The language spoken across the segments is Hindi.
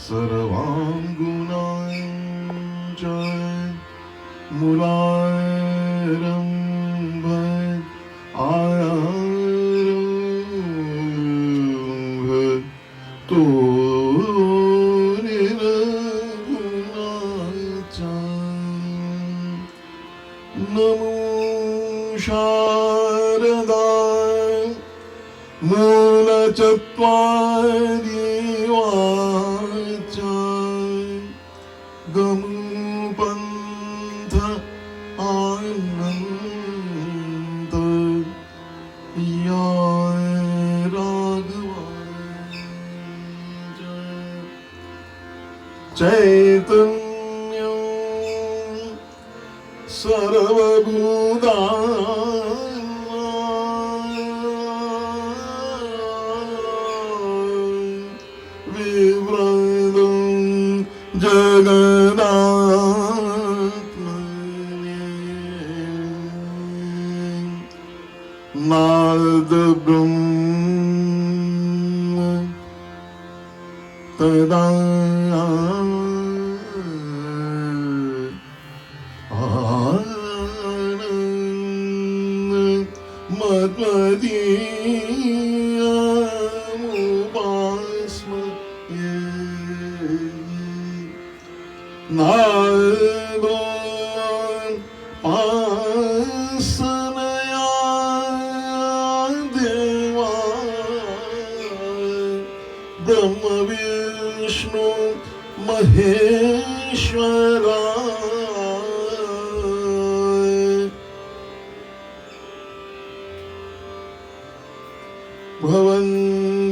सर्वांगुणाय च मूलारंभ आरंभ तो नमो शारदाय मूलचत्वारि वाचाय गमुपन्थ आनन्द याय राघवाय चैतन्य सर्वभूता नाद ब्रह्म तदा आनंद मद्मदीयमुपास्महे नादो ब्रह्म विष्णु महेश्वरा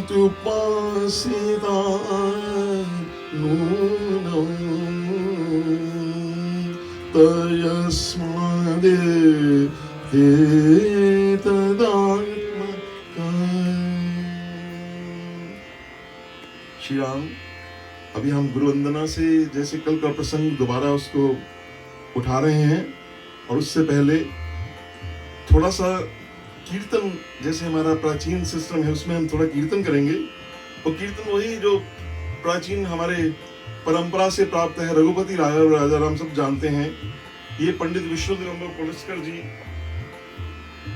भवन्तुपासिता नूनं श्री राम, अभी हम गुरु वंदना से जैसे कल का प्रसंग दोबारा उसको उठा रहे हैं और उससे पहले थोड़ा सा कीर्तन, जैसे हमारा प्राचीन सिस्टम है उसमें हम थोड़ा कीर्तन करेंगे। और कीर्तन वही जो प्राचीन हमारे परंपरा से प्राप्त है, रघुपति राजा राम सब जानते हैं। ये पंडित विष्णु दिगंबर पुलस्कर जी,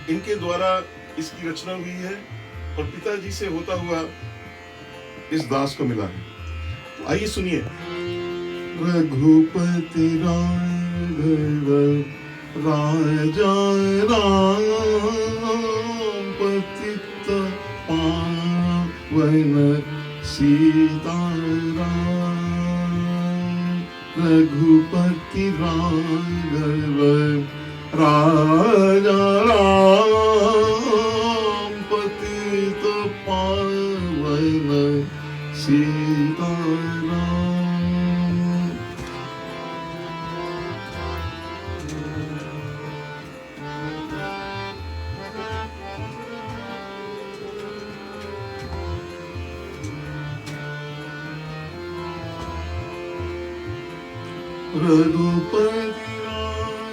इनके द्वारा इसकी रचना हुई है और पिताजी से होता हुआ इस दास को मिला है। तो आइए सुनिए। रघुपति राघव राजा राम पतित पावन सीताराम। रघुपति राघव राजा राम पतित पावन सीताराम। रघुपति राघव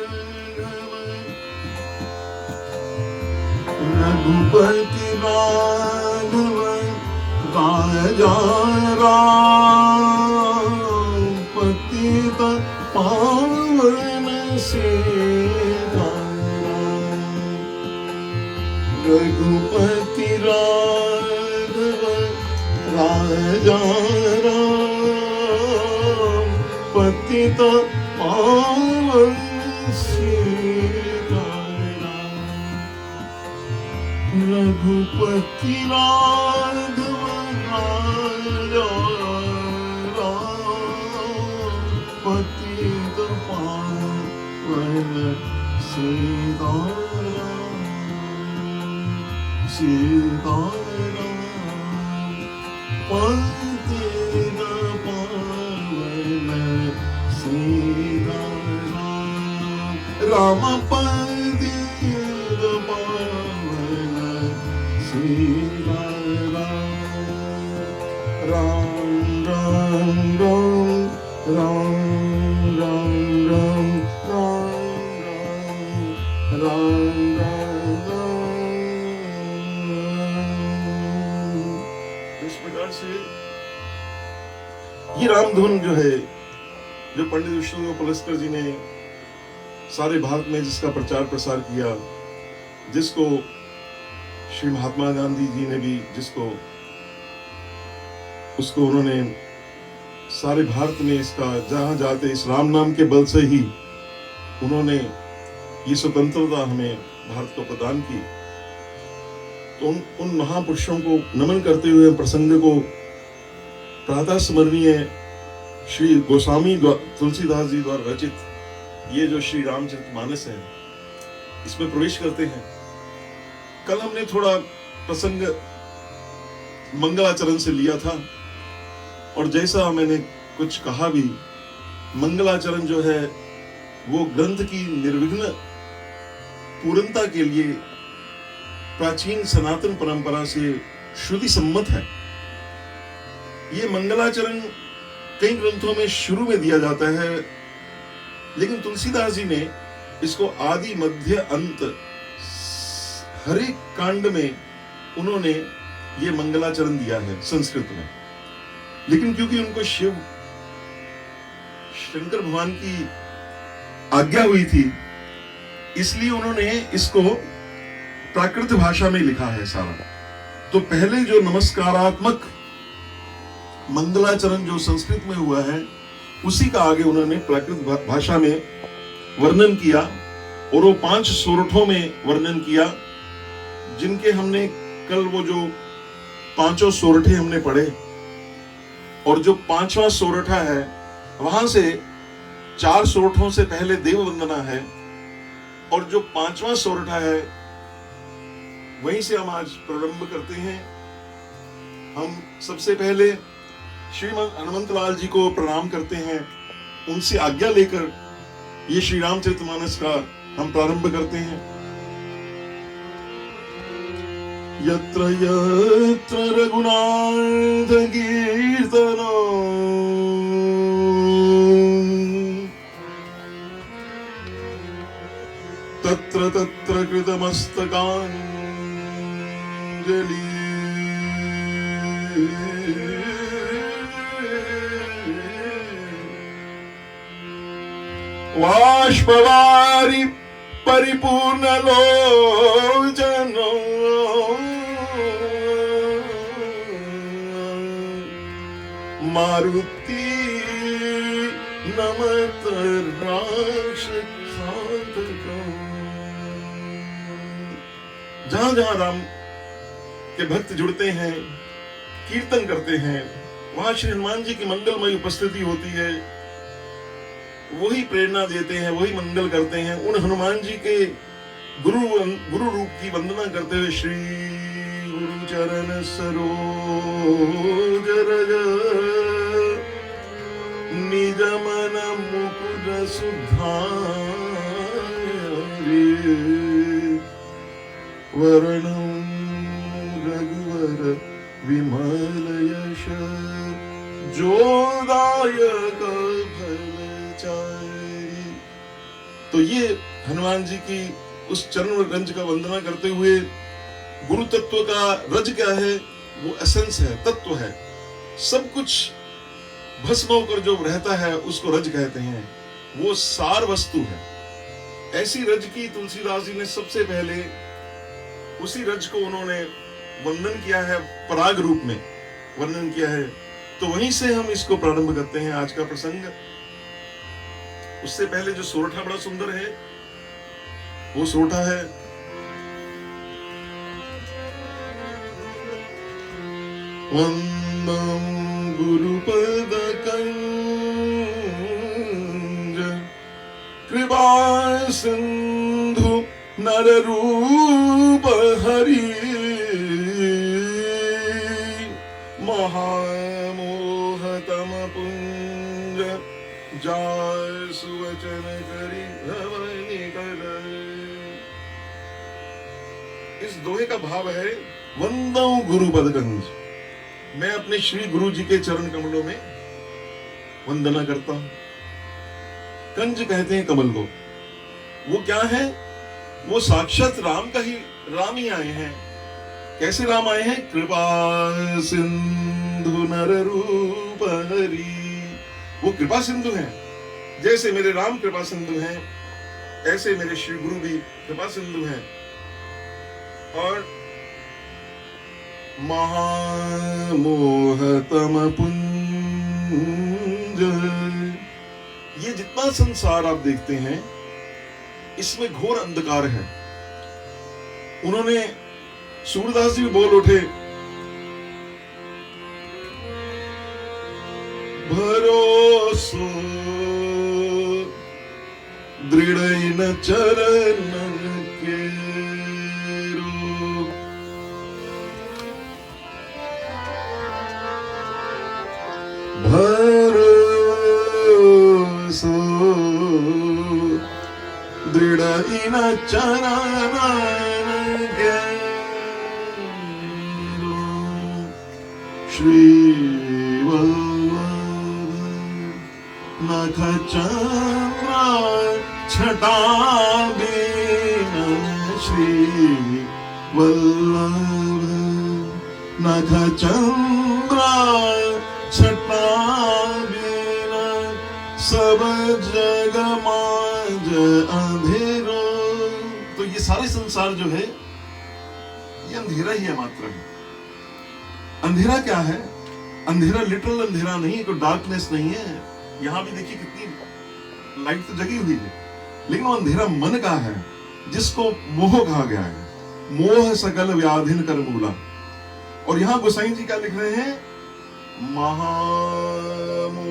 रघुपति राघव राजा राम पतित पावन सीताराम। रघुपति राघव राजा राम पतित पावन सीताराम। रघुपति राघव राजा राम पतित पावन सीताराम। सीताराम पतित पावन सीताराम। राम पतित पावन सीताराम। राम राम राम राम राम राम राम राम राम। इस प्रकार से ये रामधुन जो है, जो पंडित विष्णु पुलस्कर जी ने सारे भारत में जिसका प्रचार प्रसार किया, जिसको श्री महात्मा गांधी जी ने भी उसको उन्होंने सारे भारत में इसका जहां जाते इस राम नाम के बल से ही उन्होंने ये स्वतंत्रता हमें भारत को प्रदान की। तो उन महापुरुषों को नमन करते हुए प्रसंग को प्रातः स्मरणीय श्री गोस्वामी तुलसीदास जी द्वारा रचित ये जो श्री रामचरितमानस है, इसमें प्रवेश करते हैं। कल हमने थोड़ा प्रसंग मंगलाचरण से लिया था, और जैसा मैंने कुछ कहा भी, मंगलाचरण जो है वो ग्रंथ की निर्विघ्न पूर्णता के लिए प्राचीन सनातन परंपरा से श्रुति सम्मत है। ये मंगलाचरण कई ग्रंथों में शुरू में दिया जाता है, लेकिन तुलसीदास जी ने इसको आदि मध्य अंत हर एक कांड में उन्होंने ये मंगलाचरण दिया है संस्कृत में। लेकिन क्योंकि उनको शंकर भगवान की आज्ञा हुई थी, इसलिए उन्होंने इसको प्राकृत भाषा में लिखा है सारा। तो पहले जो नमस्कारात्मक मंगलाचरण जो संस्कृत में हुआ है, उसी का आगे उन्होंने प्राकृत भाषा में वर्णन किया, और वो 5 सोरठों में वर्णन किया, जिनके हमने कल वो जो 5 सोरठे हमने पढ़े, और जो 5वां सोरठा है वहां से 4 सोरठों से पहले देव वंदना है, और जो 5वां सोरठा है वहीं से हम आज प्रारंभ करते हैं। हम सबसे पहले श्रीमद हनुमंतलाल जी को प्रणाम करते हैं, उनसे आज्ञा लेकर ये श्री रामचरितमानस का हम प्रारंभ करते हैं। यत्र यत्र रघुनाथ कीर्तनो तत्र तत्र कृतमस्तकाञ्जलि बाष्पवारि परिपूर्ण लोचनो मारुति नमत जहां जहां राम के भक्त जुड़ते हैं, कीर्तन करते हैं, वहां श्री हनुमान जी की मंगलमय उपस्थिति होती है। वही प्रेरणा देते हैं, वही मंगल करते हैं। उन हनुमान जी के गुरु रूप की वंदना करते हुए श्री गुरु चरण सरोज रज निज मन मुकुर सुधारि वर्णं रघुवर विमल यश जोदायक फलचारि। तो ये हनुमान जी की उस चरण रंज का वंदना करते हुए गुरु तत्व का रज क्या है, वो एसेंस है, तत्व है। सब कुछ भस्म होकर जो रहता है उसको रज कहते हैं, वो सार वस्तु है। ऐसी रज की तुलसीदास जी ने सबसे पहले उसी रज को उन्होंने वर्णन किया है, पराग रूप में वर्णन किया है। तो वहीं से हम इसको प्रारंभ करते हैं आज का प्रसंग। उससे पहले जो सोरठा बड़ा सुंदर है, वो सोरठा है वंदम गुरुपद कंज कृपा सिंधु नर रूप हरि महामोहतम पुंज जाय सुवचन करि भवनि कल। इस दोहे का भाव है वंदम गुरुपद कंज, मैं अपने श्री गुरु जी के चरण कमलों में वंदना करता हूं। कंज कहते हैं कमल को। वो क्या है? वो साक्षात राम ही आए हैं। कैसे राम आए हैं? कृपा सिंधु नर रूप हरि वो कृपा सिंधु हैं। जैसे मेरे राम कृपा सिंधु हैं, ऐसे मेरे श्री गुरु भी कृपा सिंधु हैं। और महामोहतम पुंज, ये जितना संसार आप देखते हैं इसमें घोर अंधकार है। उन्होंने सूरदास जी भी बोल उठे, भरोसो दृढ़ इन चरणन के भरोसो दृढ़ इन चरणन के श्री नख चंद्र छटा बीनन श्री वल्लभ, नख चंद्र छटा बीनन सब जग मांझ अंधेरो। तो ये सारे संसार जो है ये अंधेरा ही है मात्र है। अंधेरा क्या है? अंधेरा लिटरल अंधेरा नहीं है, कोई डार्कनेस नहीं है। यहां भी देखिए कितनी लाइट तो जगी हुई है, लेकिन वो अंधेरा मन का है जिसको मोह कहा गया है। मोह सकल व्याधिन कर मूला। और यहां गोसाई जी क्या लिख रहे हैं? महामोह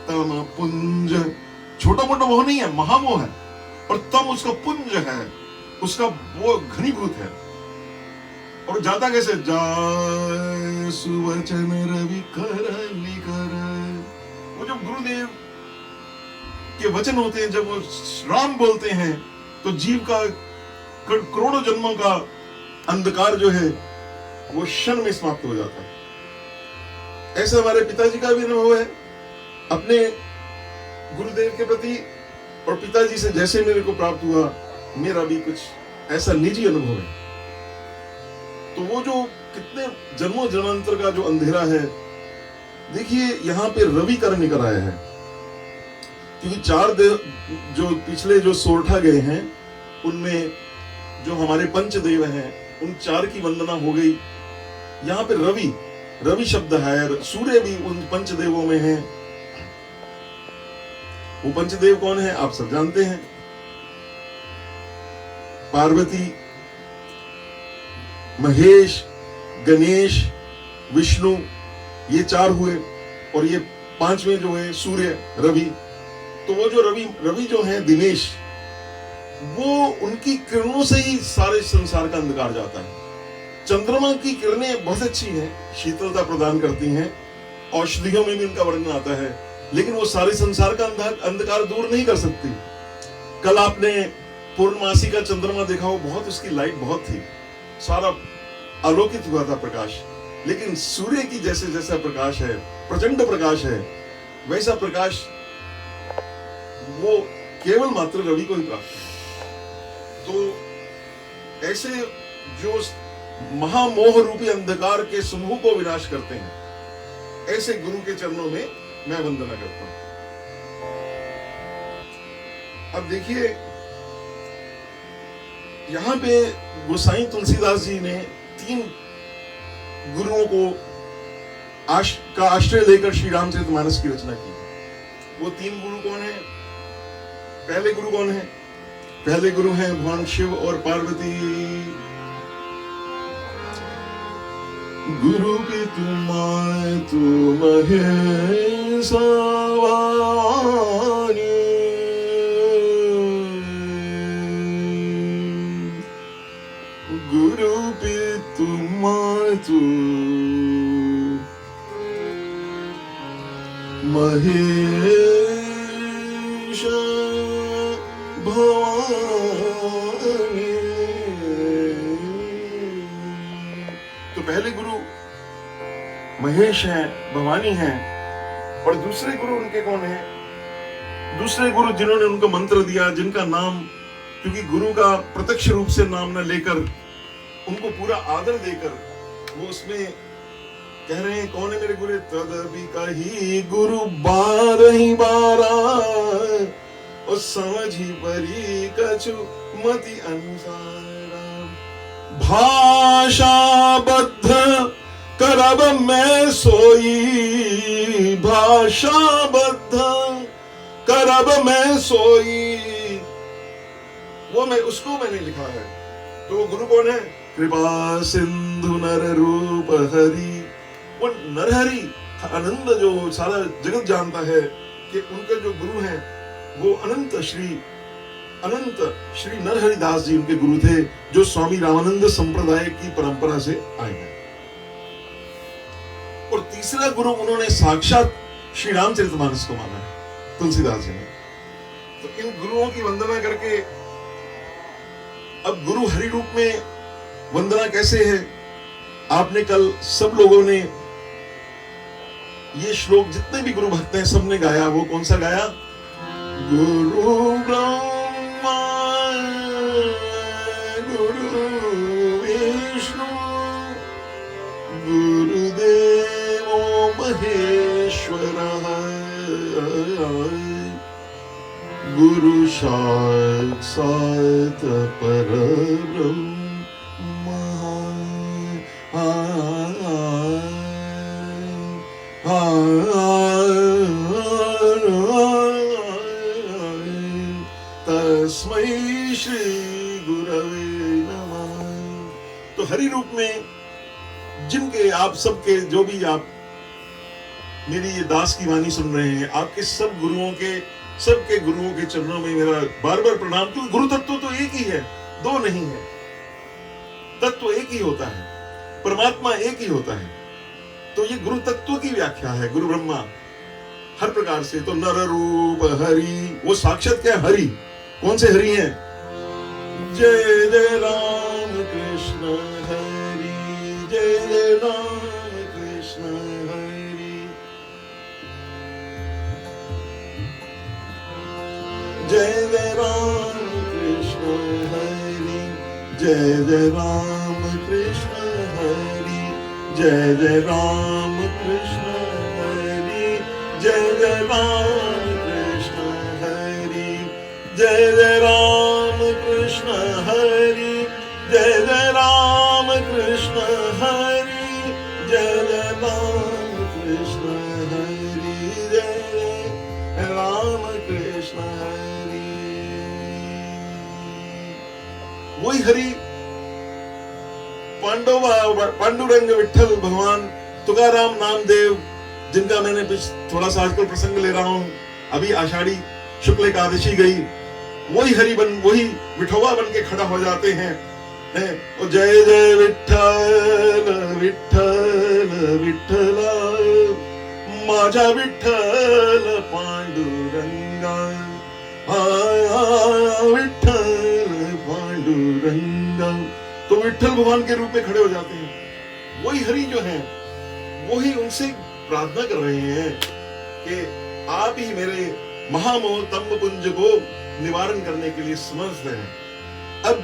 तम पुंज। छोटा मोटा मोह नहीं है, महामोह है। और तम उसका पुंज है, उसका वो घनीभूत है। और जाता कैसे? जाय सुवचन रवि कर लिकर। वो जब गुरुदेव के वचन होते हैं, जब वो राम बोलते हैं, तो जीव का करोड़ों जन्मों का अंधकार जो है वो क्षण में समाप्त हो जाता है। ऐसा हमारे पिताजी का भी अनुभव है अपने गुरुदेव के प्रति। और पिताजी से जैसे मेरे को प्राप्त हुआ, मेरा भी कुछ ऐसा निजी अनुभव है। तो वो जो कितने जन्मों जन्मांतर का जो अंधेरा है, देखिए यहाँ पे रवि कर निकल आया है। क्योंकि चार देव जो पिछले जो सोरठा गए हैं, उनमें जो हमारे पंचदेव हैं, उन चार की वंदना हो गई। यहाँ पे रवि, रवि शब्द है। सूर्य भी उन पंचदेवों में है। वो पंचदेव कौन है आप सब जानते हैं। पार्वती, महेश, गणेश, विष्णु, ये चार हुए। और ये पांचवें जो है सूर्य, रवि। तो वो जो रवि जो है दिनेश, वो उनकी किरणों से ही सारे संसार का अंधकार जाता है। चंद्रमा की किरणें बहुत अच्छी हैं, शीतलता प्रदान करती हैं, औषधियों में भी इनका वर्णन आता है, लेकिन वो सारे संसार का अंधकार दूर नहीं कर सकती। कल आपने पूर्णमासी का चंद्रमा देखा हो, बहुत उसकी लाइट बहुत थी, सारा आलोकित हुआ था प्रकाश। लेकिन सूर्य की जैसे जैसा प्रकाश है, प्रचंड प्रकाश है, वैसा प्रकाश वो केवल मात्र रवि को ही प्राप्त है। तो ऐसे जो महामोह रूपी अंधकार के समूह को विनाश करते हैं, ऐसे गुरु के चरणों में मैं वंदना करता हूं। अब देखिए यहां पे गोसाई तुलसीदास जी ने तीन गुरुओं को का आश्रय लेकर श्री रामचरितमानस की रचना की। वो तीन गुरु कौन है? पहले गुरु कौन है? पहले गुरु हैं भगवान शिव और पार्वती। गुरु की तुम महेश भवानी, गुरु पे तुम महेश भवानी। तो पहले गुरु महेश हैं, भवानी हैं। और दूसरे गुरु उनके कौन हैं? दूसरे गुरु जिन्होंने उनको मंत्र दिया, जिनका नाम, क्योंकि गुरु का प्रत्यक्ष रूप से नाम न लेकर, उनको पूरा आदर देकर वो उसमें कह रहे हैं कौन है मेरे गुरु? तदपि कही गुरु 12 बारा और समझी परी कछु मति अनुसारा। भाषा बद्ध करब मैं सोई, भाषा बद्ध करब मैं सोई, वो मैं उसको मैंने लिखा है। तो वो गुरु कौन है? कृपा सिंधु नर रूप हरि। वो नरहरि अनंत जो सारा जगत जानता है कि उनके जो गुरु हैं वो अनंत श्री नरहरि दास जी उनके गुरु थे, जो स्वामी रामानंद संप्रदाय की परंपरा से आए हैं। और तीसरा गुरु उन्होंने साक्षात श्री रामचरितमानस को माना है, तुलसीदास जी ने। तो इन गुरुओं की वंदना करके, अब गुरु हरि रूप में वंदना कैसे है? आपने कल सब लोगों ने ये श्लोक, जितने भी गुरु भक्त हैं सबने गाया। वो कौन सा गाया? गुरु ब्रह्मा गुरु विष्णु गुरुदेवो महेश्वरः गुरु साक्षात् परब्रह्म। तस्मै श्री गुरवे नमः। तो हरि रूप में जिनके आप सबके, जो भी आप मेरी ये दास की वाणी सुन रहे हैं, आपके सब गुरुओं के, सबके गुरुओं के चरणों में मेरा बार बार प्रणाम। क्योंकि गुरु तत्व तो एक ही है, दो नहीं है। तत्व एक ही होता है, परमात्मा एक ही होता है। तो ये गुरु तत्व की व्याख्या है, गुरु ब्रह्मा हर प्रकार से। तो नर रूप हरि, वो साक्षात क्या? हरि। कौन से हरि हैं? जय जय राम कृष्ण हरि, जय जय राम कृष्ण हरि, जय जय राम कृष्ण हरि, जय जय राम कृष्ण हरि, जय जय राम कृष्ण हरि, जय जय राम कृष्ण हरि, जय जय राम कृष्ण हरि, जय जय राम कृष्ण हरि, जय जय राम कृष्ण हरि, जय जय राम कृष्ण हरि। वही हरि पांडुरंग विठल भगवान तुकाराम नामदेव, जिनका मैंने थोड़ा सा आजकल प्रसंग ले रहा हूं। अभी आषाढ़ी शुक्ल एकादशी गई, वही हरि वही विठोबा बन के खड़ा हो जाते हैं। और जय जय विठ्ठल विठ्ठल विठ्ठला, माझा विठ्ठल पांडुरंगा, विठ्ठल पांडुरंगा। तो विठ्ठल भगवान के रूप में खड़े हो जाते हैं। वही हरि जो है, वही उनसे प्रार्थना कर रहे हैं कि आप ही मेरे महामोह तंब पुंज को निवारण करने के लिए समर्थ हैं। अब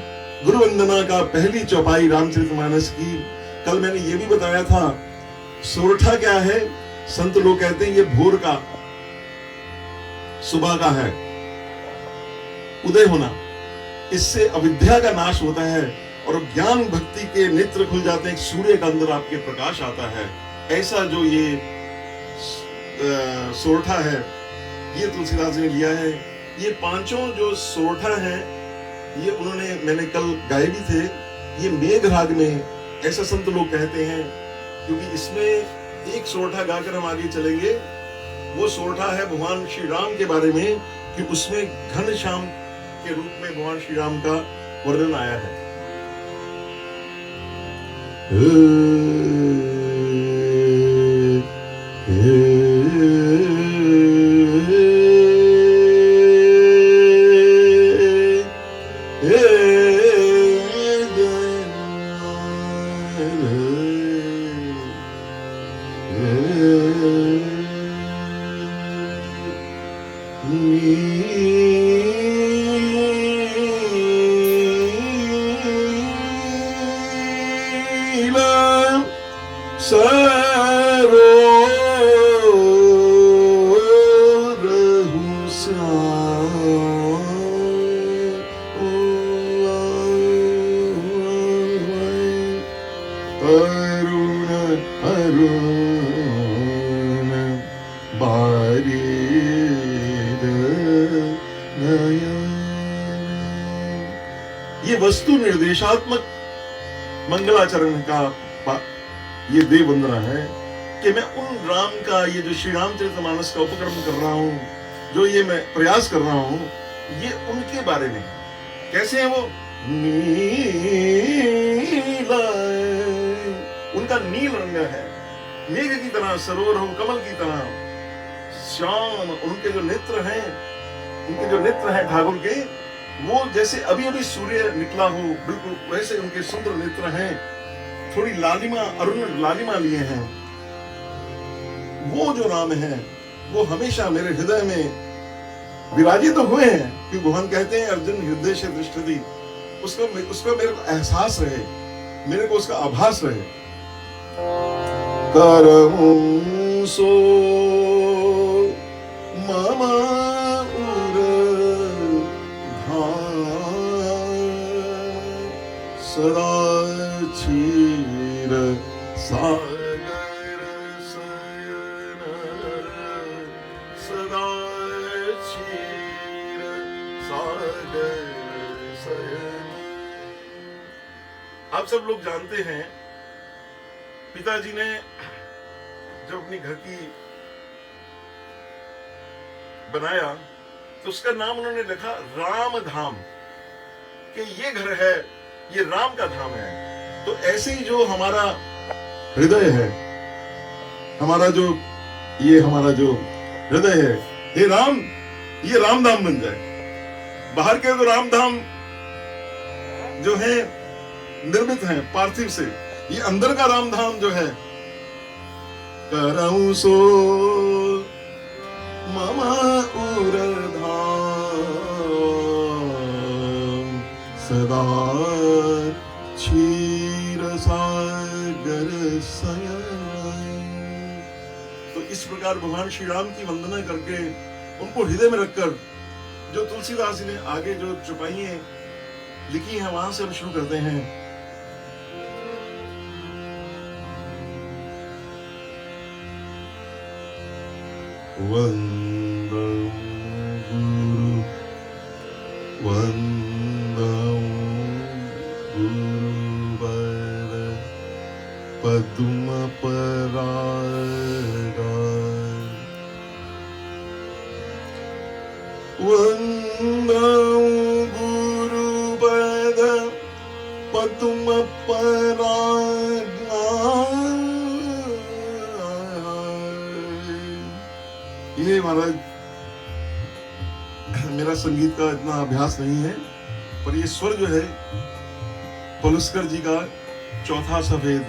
गुरु वंदना का पहली चौपाई रामचरितमानस की, कल मैंने ये भी बताया था। सोरठा क्या है? संत लोग कहते हैं ये भोर का, सुबह का है उदय होना। इससे अविद्या का नाश होता है और ज्ञान भक्ति के नेत्र खुल जाते हैं। सूर्य का अंदर आपके प्रकाश आता है। ऐसा जो ये सोरठा है, ये तुलसीदास ने लिया है। ये पांचों जो सोरठा हैं, ये उन्होंने, मैंने कल गाए भी थे। ये मेघ राग में, ऐसा संत लोग कहते हैं, क्योंकि इसमें एक सोरठा गाकर हम आगे चलेंगे। वो सोरठा है भगवान श्री राम के बारे में, कि उसमें घन श्याम के रूप में भगवान श्री राम का वर्णन आया है। नीला वेद नयन। ये वस्तु निर्देशात्मक मंगलाचरण का ये देव वंदना है कि मैं उन राम का, ये जो श्री रामचरितमानस का उपक्रम कर रहा हूं, जो ये मैं प्रयास कर रहा हूं, ये उनके बारे में। कैसे है वो? नीला, उनका नील रंग है, मेघ की तरह, सरोवर हो कमल की तरह श्याम। उनके जो नेत्र हैं, उनके जो नेत्र हैं ठाकुर के, वो जैसे अभी अभी सूर्य निकला हो, बिल्कुल वैसे उनके सुंदर नेत्र हैं। थोड़ी लालिमा, अरुण लालिमा लिए हैं। वो जो नाम है वो हमेशा मेरे हृदय में विराजित तो हुए हैं, क्योंकि भगवान कहते हैं अर्जुन हृदय से दृष्टि, उसका मेरे को एहसास रहे, मेरे को उसका आभास रहे। करहूं सो मम उर धाम, सदा क्षीर सागर शयन, सदा क्षीर सागर शयन। आप सब लोग जानते हैं, पिताजी ने जब अपनी घर की बनाया तो उसका नाम उन्होंने लिखा राम धाम, कि ये घर है, ये राम का धाम है। तो ऐसे ही जो हमारा हृदय है, हमारा जो हृदय है, ये राम, ये राम धाम बन जाए। बाहर के तो राम धाम जो है निर्मित हैं पार्थिव से, ये अंदर का राम धाम जो है, करऊं सो मम उर धाम, सदा क्षीर सागर शयन। तो इस प्रकार भगवान श्री राम की वंदना करके, उनको हृदय में रखकर, जो तुलसीदास जी ने आगे जो चौपाइयां लिखी हैं वहां से हम शुरू करते हैं। वंदं गुरु वंदं गुरुवर पद्म परागा, वंदं गुरुवर पद्म परागा। ये महाराज मेरा संगीत का इतना अभ्यास नहीं है, पर ये स्वर जो है पलुस्कर जी का चौथा सफेद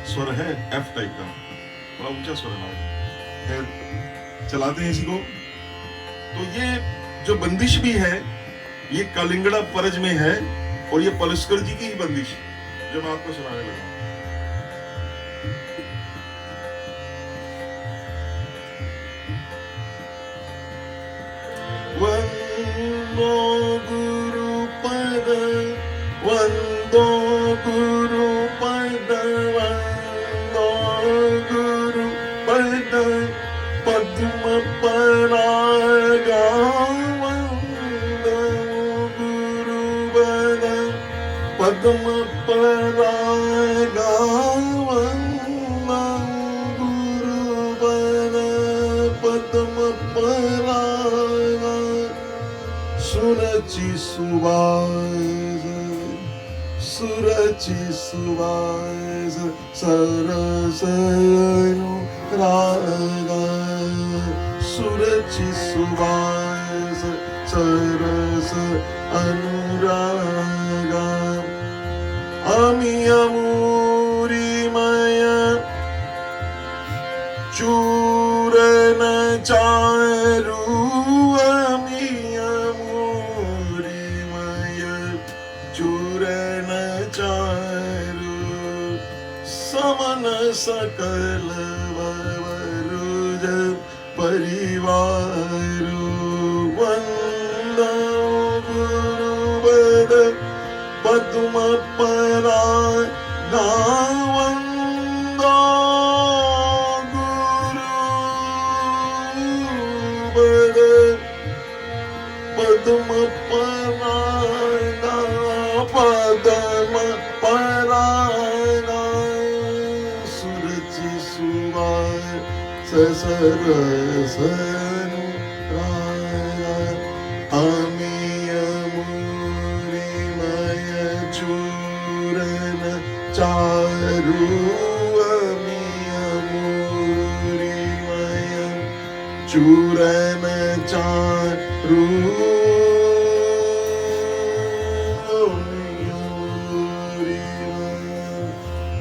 स्वर है, एफ टाइप का, बड़ा ऊंचा स्वर है। चलाते हैं इसी को। तो ये जो बंदिश भी है, ये कालिंगड़ा परज में है, और ये पलुस्कर जी की ही बंदिश जो मैं आपको सुनाने लगा। वंदो गुरु पद, वंदो गुरु पद, वंदो गुरु पद पद्म परागा, वंदो गुरु पद पद्म परागा, वंदो गुरु पद पद्म परागा। सुरचि सुवास, सुरचि सुवास सरस अनुरागा, सुरचि सुवास सरस अनुरागा। अमी अमूरिमय चूरन चारु, अमी अमूरिमय चूरन चारु, समन सकल वरुज परिवारु। वंदो गुरुवद पद्म परागा, वंदो गुरु पद्म परागा, पद्म परागा, सुरुचि सुवास सरस अनुरागा, अमीय मूरिमय चूरन चारु, अमीय मूरिमय चूरन चारु,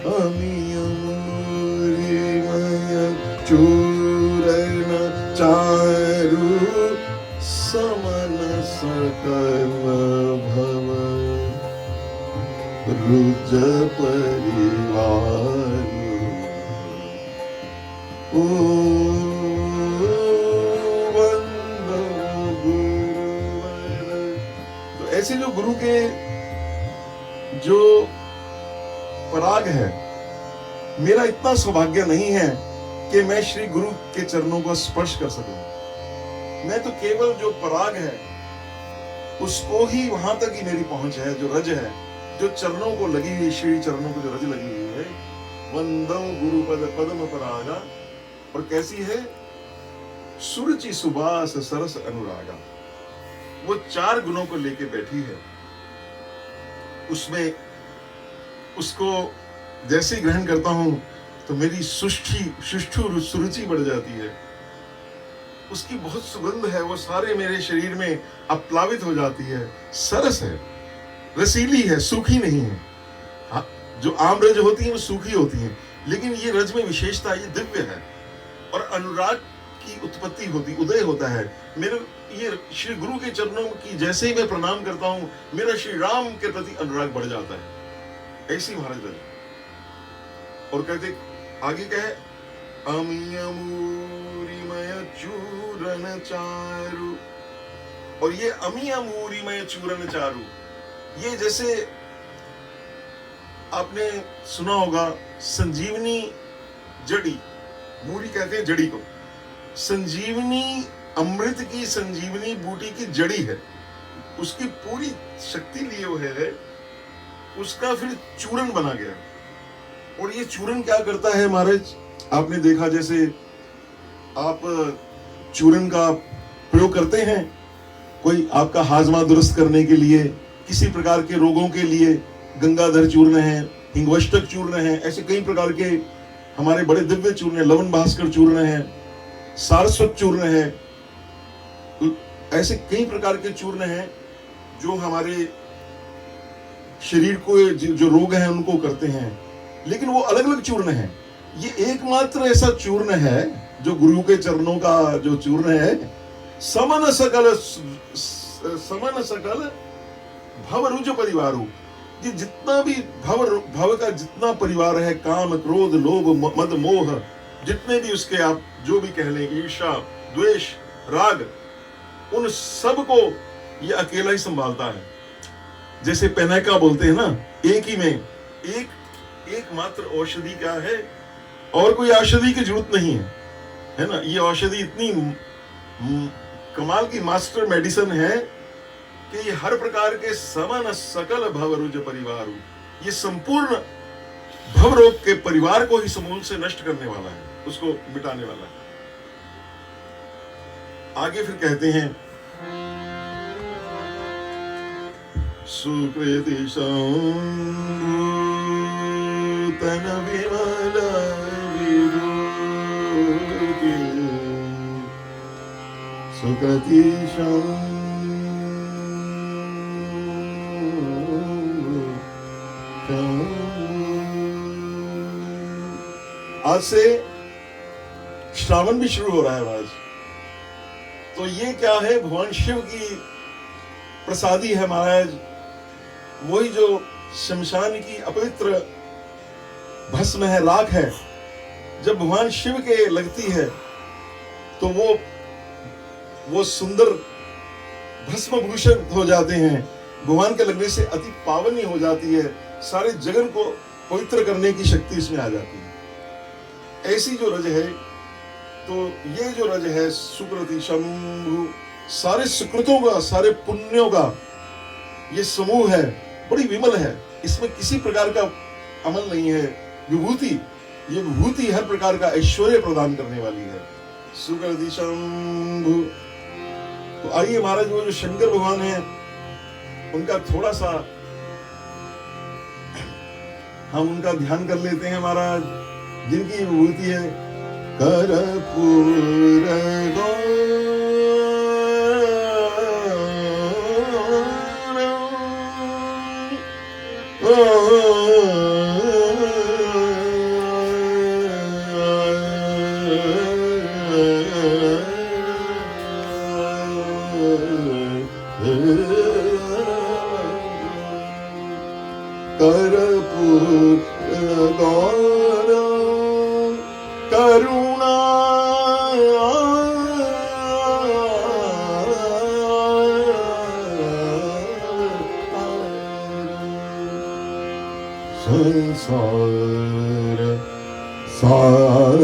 अमीय मूरिमय चूरन चारु, समन सकल भव रुज परिवार, ओ वंदो गुरुवर। तो ऐसे जो गुरु के जो पराग है, मेरा इतना सौभाग्य नहीं है कि मैं श्री गुरु के चरणों को स्पर्श कर सकूं। मैं तो केवल जो पराग है उसको ही, वहां तक ही मेरी पहुंच है। जो रज है, जो चरणों को लगी हुई, श्री चरणों को जो रज लगी हुई है, वंदो गुरु पद पद्म परागा। और कैसी है? सुरुचि सुबास सरस अनुरागा। वो 4 गुणों को लेके बैठी है, उसमें उसको जैसे ही ग्रहण करता हूं तो मेरी सुष्ठु सुरुचि बढ़ जाती है। उसकी बहुत सुगंध है, वो सारे मेरे शरीर में अपलावित हो जाती है। सरस है, रसीली है, सूखी नहीं है। हाँ, जो आम रज होती है वो सूखी होती है, लेकिन ये रज में विशेषता, ये दिव्य है। और अनुराग की उत्पत्ति होती, उदय होता है। मेरे ये श्री गुरु के चरणों की जैसे ही मैं प्रणाम करता हूं, मेरा श्री राम के प्रति अनुराग बढ़ जाता है। ऐसी महाराज रज। और कहते आगे कहे, अमीय मूरिमय चूरन चारु। और ये अमीय मूरिमय चूरन चारु, ये जैसे आपने सुना होगा संजीवनी जड़ी, मूरी कहते हैं जड़ी को। संजीवनी अमृत की, संजीवनी बूटी की जड़ी है, उसकी पूरी शक्ति लिए हुए है, उसका फिर चूरन बना गया। और ये चूरन क्या करता है महाराज? आपने देखा, जैसे आप चूरन का प्रयोग करते हैं, कोई आपका हाजमा दुरुस्त करने के लिए, किसी प्रकार के रोगों के लिए गंगाधर चूर्ण है, हिंगवष्टक चूर्ण है, ऐसे कई प्रकार के हमारे बड़े दिव्य चूर्ण है, लवण भास्कर चूर्ण है, सारस्वत चूर्ण है, ऐसे कई प्रकार के चूर्ण हैं जो हमारे शरीर को जो रोग हैं उनको करते हैं। लेकिन वो अलग अलग चूर्ण है। ये एकमात्र ऐसा चूर्ण है जो गुरु के चरणों का जो चूर्ण है, समन सकल भव रुज परिवारो। ये जितना भी भव का जितना परिवार है, काम क्रोध लोभ मद मोह, जितने भी उसके आप जो भी कह लें, ईर्ष्या द्वेष राग, उन सब को ये अकेला ही संभालता है। जैसे पेनेका बोलते हैं ना, एक ही में एकमात्र औषधि क्या है, और कोई औषधि की जरूरत नहीं है ना। ये औषधि इतनी कमाल की मास्टर मेडिसिन है कि ये हर प्रकार के समन सकल भवरुज परिवार, ये संपूर्ण भवरोग के परिवार को ही समूल से नष्ट करने वाला है, उसको मिटाने वाला है। आगे फिर कहते हैं, सुकृति संतन विमल विभूति, सुकृति आज से श्रावण भी शुरू हो रहा है आज। तो ये क्या है? भगवान शिव की प्रसादी है महाराज। वही जो शमशान की अपवित्र भस्म है, राख है, जब भगवान शिव के लगती है तो वो सुंदर भस्म भूषण हो जाते हैं। भगवान के लगने से अति पावनी हो जाती है, सारे जगन को पवित्र करने की शक्ति इसमें आ जाती है। ऐसी जो रज है, तो ये जो रज है सुकृति शंभु सारे सुकृतों का, सारे पुण्यों का ये समूह है, बड़ी विमल है, इसमें किसी प्रकार का अमल नहीं है। विभूति, ये विभूति हर प्रकार का ऐश्वर्य प्रदान करने वाली है। सुकृति शंभु। तो आइए महाराज, वो जो शंकर भगवान है उनका थोड़ा सा हम उनका ध्यान कर लेते हैं महाराज, जिनकी विभूति है कर्पूर करुणा संसार सार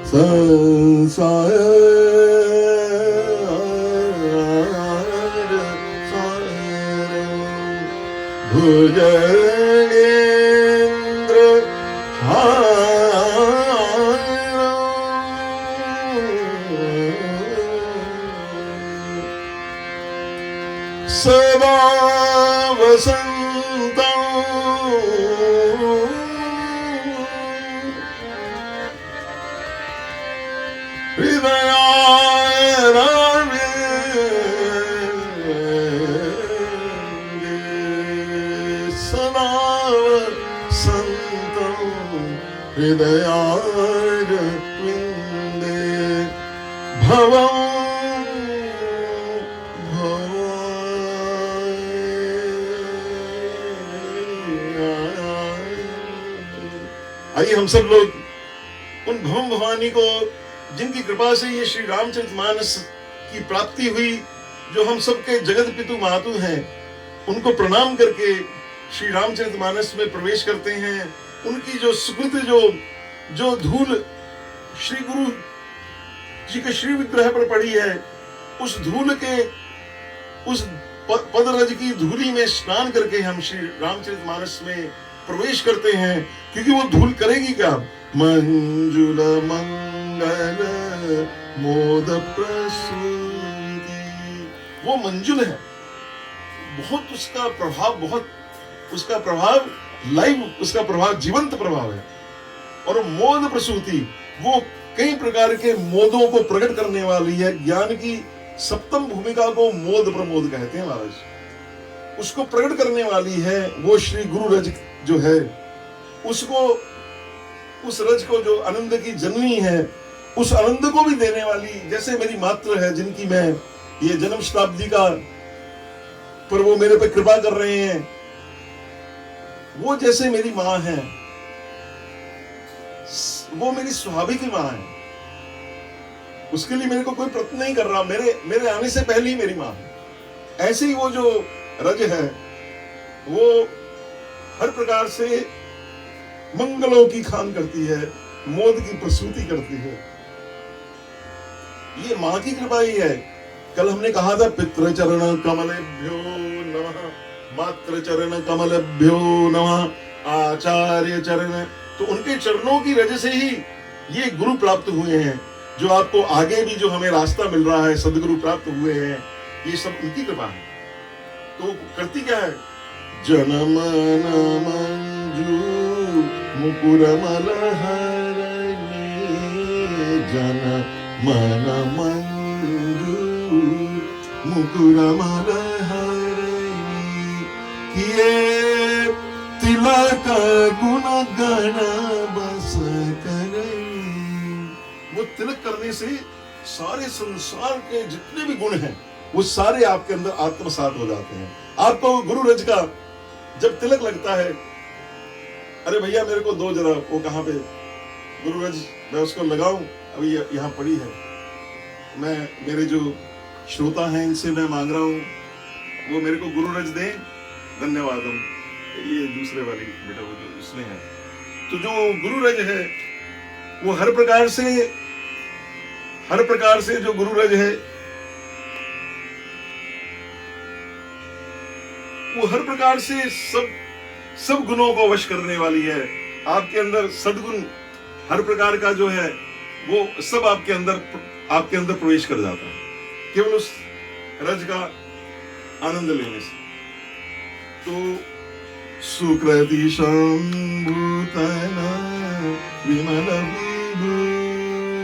संसार भुजगेंद्र सदा वसंतं हृदयारविंदे भवं आइए हम सब लोग उन भवम भवानी को, जिनकी कृपा से ये श्री रामचरितमानस की प्राप्ति हुई, जो हम सबके जगत पितु मातु हैं, उनको प्रणाम करके श्री रामचरितमानस में प्रवेश करते हैं। उनकी जो सुकृत, जो धूल श्री गुरु जी के श्री विग्रह पर पड़ी है, उस धूल के, उस पदरज की धूली में स्नान करके हम श्री रामचरितमानस में प्रवेश करते हैं। क्योंकि वो धूल करेगी क्या? मंजुल मंगल मोद प्रसूति, वो मंजुल है, बहुत उसका प्रभाव लाइव, उसका प्रभाव जीवंत प्रभाव है। और मोद प्रसूति, वो कई प्रकार के मोदों को प्रकट करने वाली है। ज्ञान की सप्तम भूमिका को मोद प्रमोद कहते हैं महाराज, उसको प्रकट करने वाली है। वो श्री गुरु रज जो है, उसको, उस रज को, जो आनंद की जननी है, उस आनंद को भी देने वाली, जैसे मेरी मात्र है, जिनकी मैं ये जन्म शताब्दी का पर वो मेरे पे कृपा कर रहे हैं, वो जैसे मेरी माँ है, वो मेरी स्वाभाविक माँ है। उसके लिए मेरे को कोई प्रयत्न नहीं कर रहा, मेरे आने से पहले ही मेरी माँ है। ऐसे ही वो जो रज है, वो हर प्रकार से मंगलों की खान करती है, मोद की प्रसूति करती है। ये माँ की कृपा ही है। कल हमने कहा था पितृ चरण कमलेभ्यो नमः, मातृ चरण कमलेभ्यो नमः, आचार्य चरण। तो उनके चरणों की वजह से ही ये गुरु प्राप्त हुए हैं, जो आपको आगे भी जो हमें रास्ता मिल रहा है, सदगुरु प्राप्त हुए हैं, ये सब उनकी कृपा है। तो करती क्या है? जनम मंजू मुकुर मलहरणी, जन मन मंजू मुकुर मलहरणी, किए तिलक गुण गण बस करणी। वो तिलक करने से सारे संसार के जितने भी गुण हैं, वो सारे आपके अंदर आत्मसात हो जाते हैं। आपको गुरु रज का जब तिलक लगता है, अरे भैया मेरे को दो जरा, वो कहाँ पे गुरु रज, मैं उसको लगाऊं, अभी यहाँ पड़ी है। मैं, मेरे जो श्रोता हैं, इनसे मैं मांग रहा हूँ, वो मेरे को गुरु रज दें। धन्यवादम। ये दूसरे वाली बेटा वो जो उसमें है। तो जो गुरु रज है, वो हर प्रकार से हर प्रकार से जो गुरु रज है वो हर प्रकार से सब गुणों को वश करने वाली है। आपके अंदर सद्गुण हर प्रकार का जो है वो सब आपके अंदर प्रवेश कर जाता है केवल उस रज का आनंद लेने से। तो सुकृति संभूतन विमल विभूति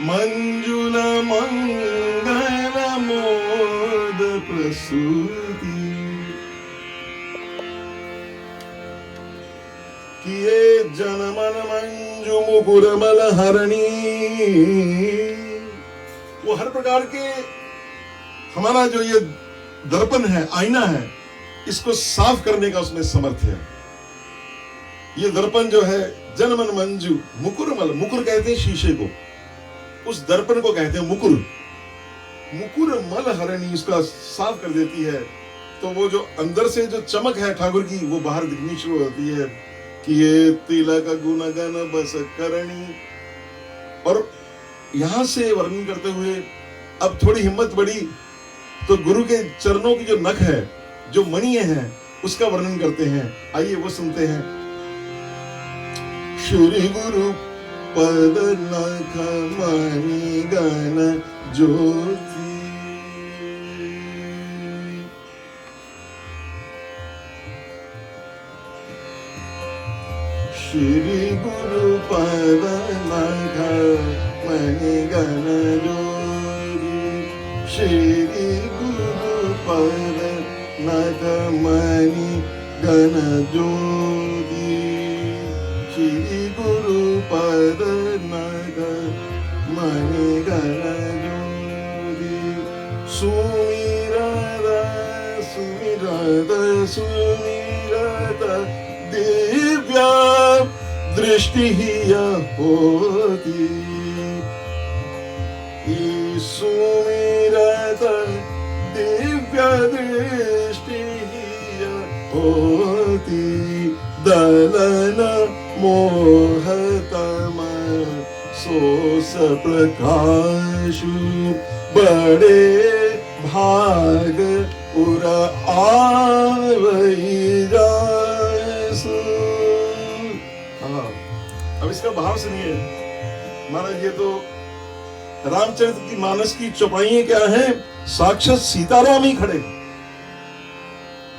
मंजुल मंगल मोद प्रसूति किए जनमन मंजु मुकुरमल हरणी। वो हर प्रकार के हमारा जो ये दर्पण है, आईना है, इसको साफ करने का उसमें समर्थ है। ये दर्पण जो है जनमन मंजु मुकुरमल, मुकुर कहते हैं शीशे को, उस दर्पण को कहते हैं मुकुर। मुकुर मल हरणी इसका साफ कर देती है। तो वो जो अंदर से जो चमक है ठाकुर की वो बाहर दिखनी शुरू होती है कि ये तिलक गुणगन बस करणी। और यहां से वर्णन करते हुए अब थोड़ी हिम्मत बढ़ी तो गुरु के चरणों की जो नख है, जो मणि है, उसका वर्णन करते हैं। आइए वो सुनते हैं। श्री गुरु पद नख मणि गण ज्योति श्री गुरु पद नख मणि गण ज्योति श्री गुरु पद नख मणि गण ज्योति श्री गुरु पद नख मणि गण ज्योति सुमिरद सुमिरद सुमिरद दिव्य दृष्टि होती सुमिरद दिव्य दृष्टि होती दलन मोहतम सोस प्रकाशु बड़े भाग उर आवई जासु। अब इसका भाव सुनिए महाराज। ये तो रामचरित की मानस की चौपाइयां क्या है? साक्षात सीताराम ही खड़े,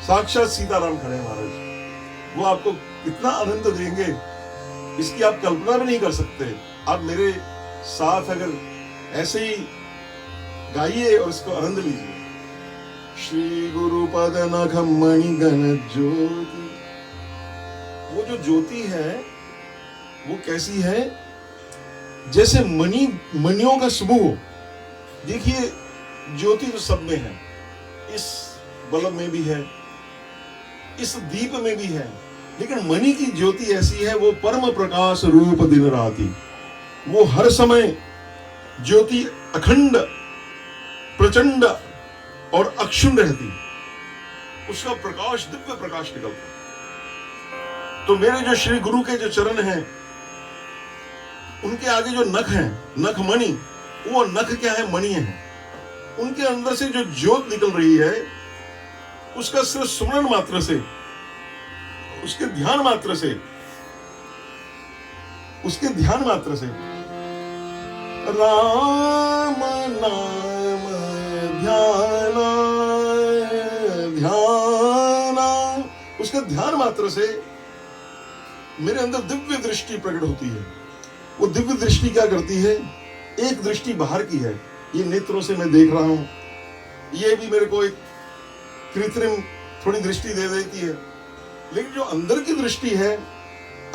साक्षात सीताराम खड़े महाराज। वो आपको कितना आनंद देंगे इसकी आप कल्पना भी नहीं कर सकते। आप मेरे साथ अगर ऐसे ही गाइए और इसको आनंद लीजिए। श्री गुरु पद नख मणि गण ज्योति। वो जो ज्योति है वो कैसी है? जैसे मणियों का समूह। देखिए ज्योति तो सब में है, इस बल्ब में भी है, इस दीप में भी है, लेकिन मणि की ज्योति ऐसी है, वो परम प्रकाश रूप दिन राति। वो हर समय ज्योति अखंड प्रचंड और अक्षुण्ण रहती, उसका प्रकाश दिव्य प्रकाश निकलता। तो मेरे जो श्री गुरु के जो चरण हैं उनके आगे जो नख हैं, नख मणि, वो नख क्या है? मणि है। उनके अंदर से जो ज्योत निकल रही है उसका सिर्फ सुमरन मात्र से, उसके ध्यान मात्र से, उसके ध्यान मात्र से राम नाम ध्याना ध्याना, उसके ध्यान मात्र से मेरे अंदर दिव्य दृष्टि प्रकट होती है। वो दिव्य दृष्टि क्या करती है? एक दृष्टि बाहर की है, ये नेत्रों से मैं देख रहा हूं, ये भी मेरे को एक कृत्रिम थोड़ी दृष्टि दे देती है। लेकिन जो अंदर की दृष्टि है,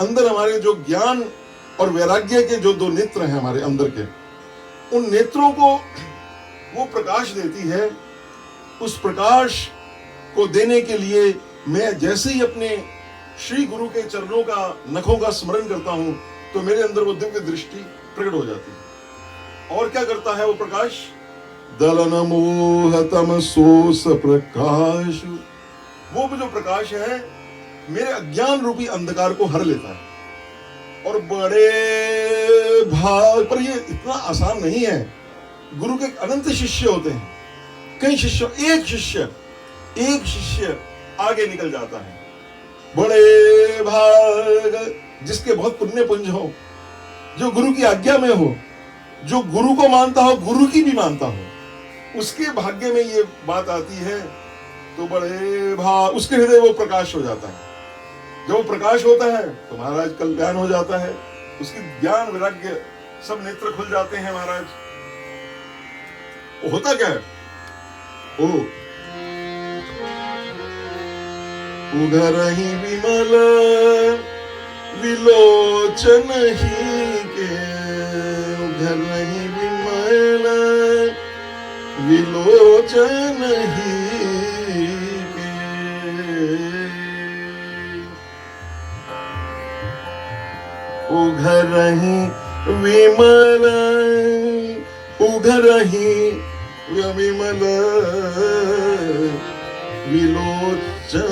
अंदर हमारे जो ज्ञान और वैराग्य के जो दो नेत्र हैं हमारे अंदर के, उन नेत्रों को वो प्रकाश देती है। उस प्रकाश को देने के लिए मैं जैसे ही अपने श्री गुरु के चरणों का नखों का स्मरण करता हूं तो मेरे अंदर वो दिव्य दृष्टि प्रकट हो जाती है। और क्या करता है वो प्रकाश? दलन मोहतम सोस प्रकाश। वो जो प्रकाश है मेरे अज्ञान रूपी अंधकार को हर लेता है। और बड़े भाग पर ये इतना आसान नहीं है। गुरु के अनंत शिष्य होते हैं, कई शिष्य, एक शिष्य आगे निकल जाता है। बड़े भाग जिसके बहुत पुण्य पुंज हो, जो गुरु की आज्ञा में हो, जो गुरु को मानता हो, गुरु की भी मानता हो, उसके भाग्य में ये बात आती है तो बड़े भाग, उसके हृदय वो प्रकाश हो जाता है। जब वो प्रकाश होता है तो महाराज कल्याण हो जाता है, उसकी ज्ञान वैराग्य सब नेत्र खुल जाते हैं महाराज। वो होता क्या है? उघरहि विमल विलोचन ही के, उघरहि विमल विलोचन ही के, उघरहि विमल, उघरहि विमल विलोचन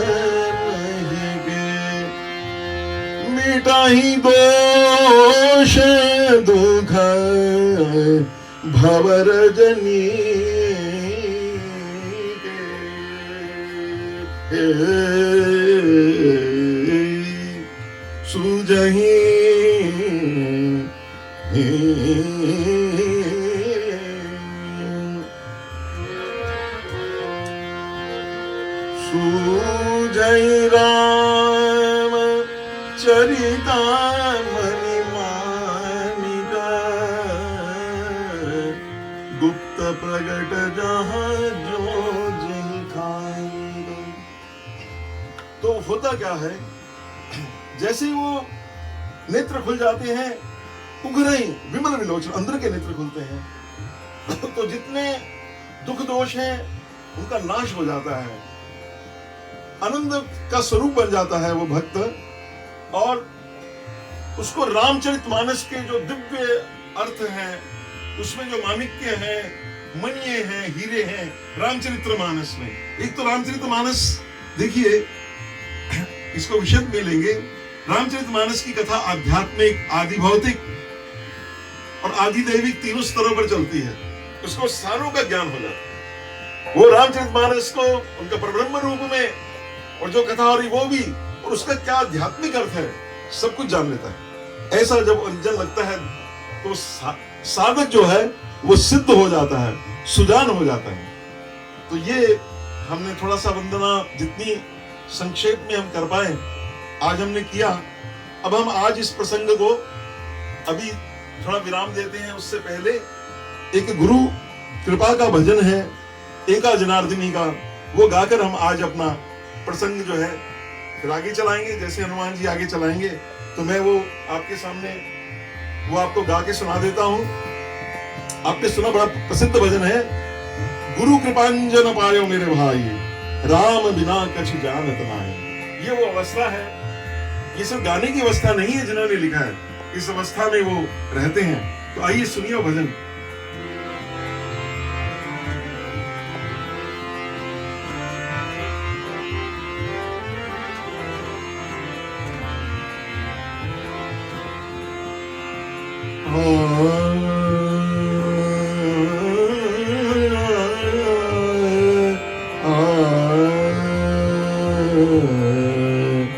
ही के, मिटाहि दोष दुख भवरजनी के, सुजहि सुजय राम चरितामणि मानिका, गुप्त प्रगट जहाँ जो जिन खाएंगे। तो होता क्या है, जैसे ही वो नेत्र खुल जाते हैं, उघरहि विमल विलोचन, अंदर के नेत्र खुलते हैं तो जितने दुख दोष हैं उनका नाश हो जाता है, आनंद का स्वरूप बन जाता है वो भक्त, और उसको रामचरितमानस के जो दिव्य अर्थ हैं, उसमें जो माणिक्य है, मणिये हैं, हीरे हैं रामचरितमानस में। एक तो रामचरितमानस देखिए, इसको विशद में लेंगे। रामचरितमानस की कथा आध्यात्मिक, आदि भौतिक और आदि दैविक तीनों स्तरों पर चलती है, उसको सारों का ज्ञान हो जाता है। वो रामचरितमानस को उनका परब्रह्म रूप में, और जो कथा हो रही वो भी, और उसका क्या आध्यात्मिक अर्थ है सब कुछ जान लेता है। ऐसा जब अंजन लगता है तो साधक जो है वो सिद्ध हो जाता है, सुजान हो जाता है। तो ये हमने थोड़ा सा वंदना जितनी संक्षेप में हम कर पाए आज हमने किया। अब हम आज इस प्रसंग को अभी थोड़ा विराम देते हैं। उससे पहले एक गुरु कृपा का भजन है, एका जनार्दनी का, वो गाकर हम आज अपना प्रसंग जो है फिर आगे चलाएंगे, जैसे हनुमान जी आगे चलाएंगे। तो मैं वो आपके सामने वो आपको गा के सुना देता हूं। आपने सुना, बड़ा प्रसिद्ध भजन है, गुरु कृपांजन पायो मेरे भाई, राम बिना कछ जानत नाहि। ये वो अवस्था है, ये सब गाने की अवस्था नहीं है जिन्होंने लिखा है, इस अवस्था में वो रहते हैं। तो आइए सुनिए भजन।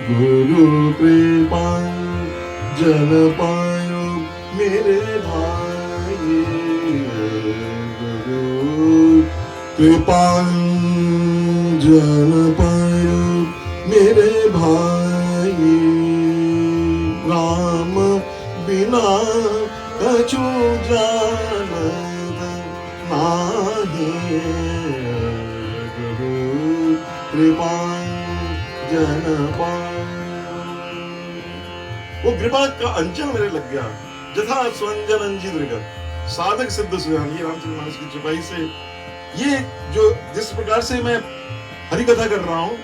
गुरु कृपा जन पायो मेरे भाई, गुरु कृपा जन पायो मेरे भाई, राम बिना कछु जानत नाहि, गुरु कृपा जन पायो। वो कृपा का अंचल मेरे लग गया, जथा स्वंजन अंजित मृग, साधक सिद्ध सुजान। ये रामचरितमानस की चौपाई से, ये जो जिस प्रकार से मैं हरि कथा कर रहा हूँ,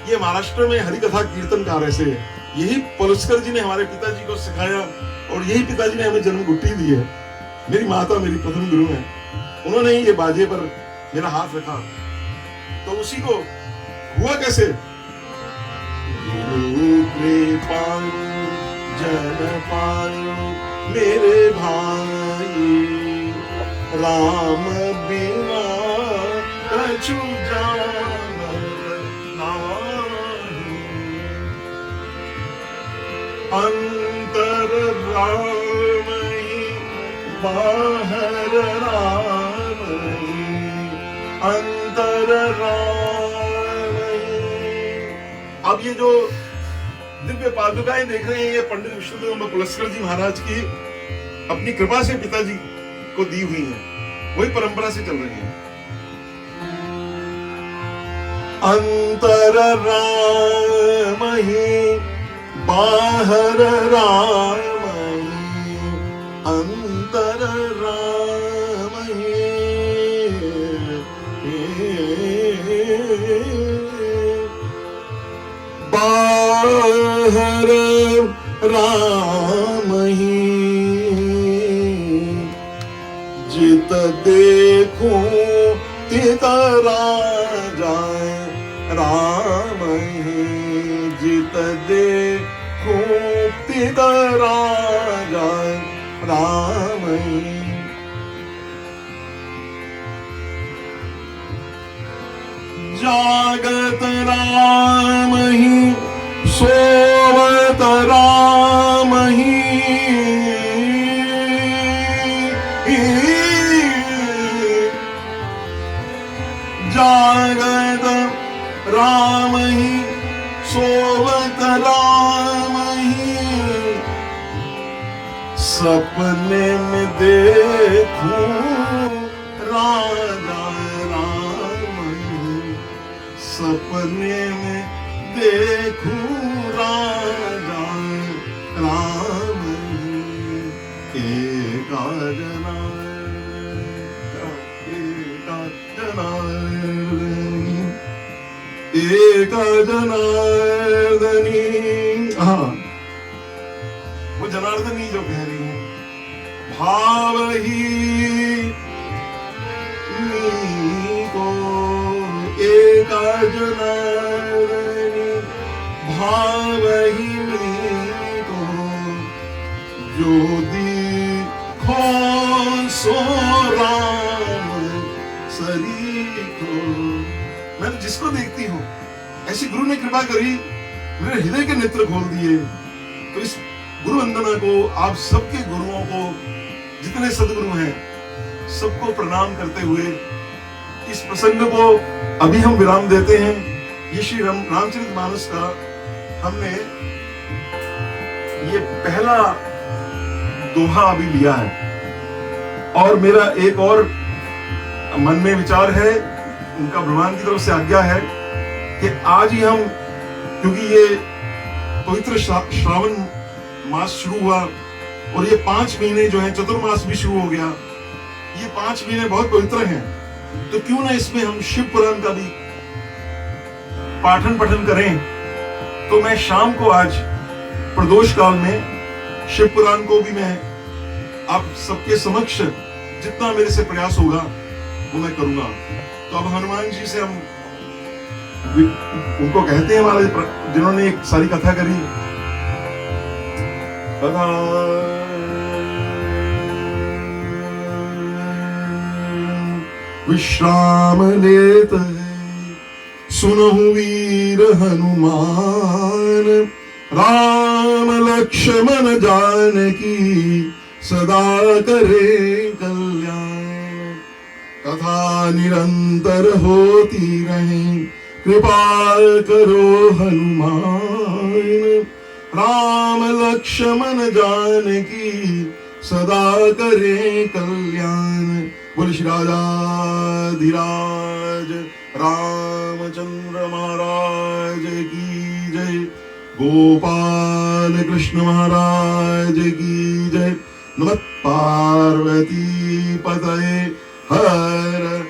ये महाराष्ट्र में हरि कथा कीर्तनकार ऐसे, यही पलुस्कर जी ने हमारे पिताजी को सिखाया, और यही पिताजी ने हमें जन्म गुट्टी दी है। मेरी माता मेरी प्रथम गुरु है, उन्होंने ही ये बाजे पर मेरा हाथ रखा। तो उसी को हुआ कैसे, गुरु कृपा जन पायो मेरे भाई, राम बिना कछु जानत नाही। अंतर राम ही बाहर राम ही, अंतर राम ही। अब ये जो दिव्य पादुकाएं देख रहे हैं, ये पंडित विष्णुदेव पुलस्कर जी महाराज की अपनी कृपा से पिताजी को दी हुई है, वही परंपरा से चल रही है। अंतर राम ही बाहर राम ही, अंतर राम ही बाहर राम ही, जित देखूं तित राजाए राम ही, जित देखूं तित राजाए राम ही। जागत राम ही सोवत राम ही, जागत राम ही सोवत राम ही, सपने में देखूं राजा राम ही, सपने में देखूं राजा राम ही। एका जनार्दनी, हाँ वो जनार्दनी जो कह रही है, भाव ही को एका जनार्दनी, भाव ही को जो देखो सो राम सरीखो। मैं जिसको देखती हूँ, ऐसी गुरु ने कृपा करी, मेरे हृदय के नेत्र खोल दिए। तो इस गुरु वंदना को, आप सबके गुरुओं को, जितने सदगुरु हैं, सबको प्रणाम करते हुए इस प्रसंग को अभी हम विराम देते हैं। ये श्री रामचरितमानस का हमने ये पहला दोहा अभी लिया है, और मेरा एक और मन में विचार है, उनका भगवान की तरफ से आज्ञा है कि आज ही हम, क्योंकि ये पवित्र श्रावण मास शुरू हुआ और ये 5 महीने जो है, चतुर्मास भी शुरू हो गया, ये 5 महीने बहुत पवित्र हैं, तो क्यों ना इसमें हम शिव पुराण का भी पाठन पठन करें। तो मैं शाम को आज प्रदोष काल में शिव पुराण को भी मैं आप सबके समक्ष जितना मेरे से प्रयास होगा वो मैं करूंगा। तो अब हनुमान जी से हम उनको कहते हैं, हमारे जिन्होंने एक सारी कथा करी, कथा विश्राम लेत सुनहु वीर हनुमान, राम लक्ष्मण जानकी सदा करे कल्याण। कथा निरंतर होती रहे, कृपा करो हनुमान, राम लक्ष्मण जानकी सदा करे कल्याण। बोल श्री राजाधिराज रामचंद्र महाराज की जय, गोपाल कृष्ण महाराज की जय। नमः पार्वती पतये हर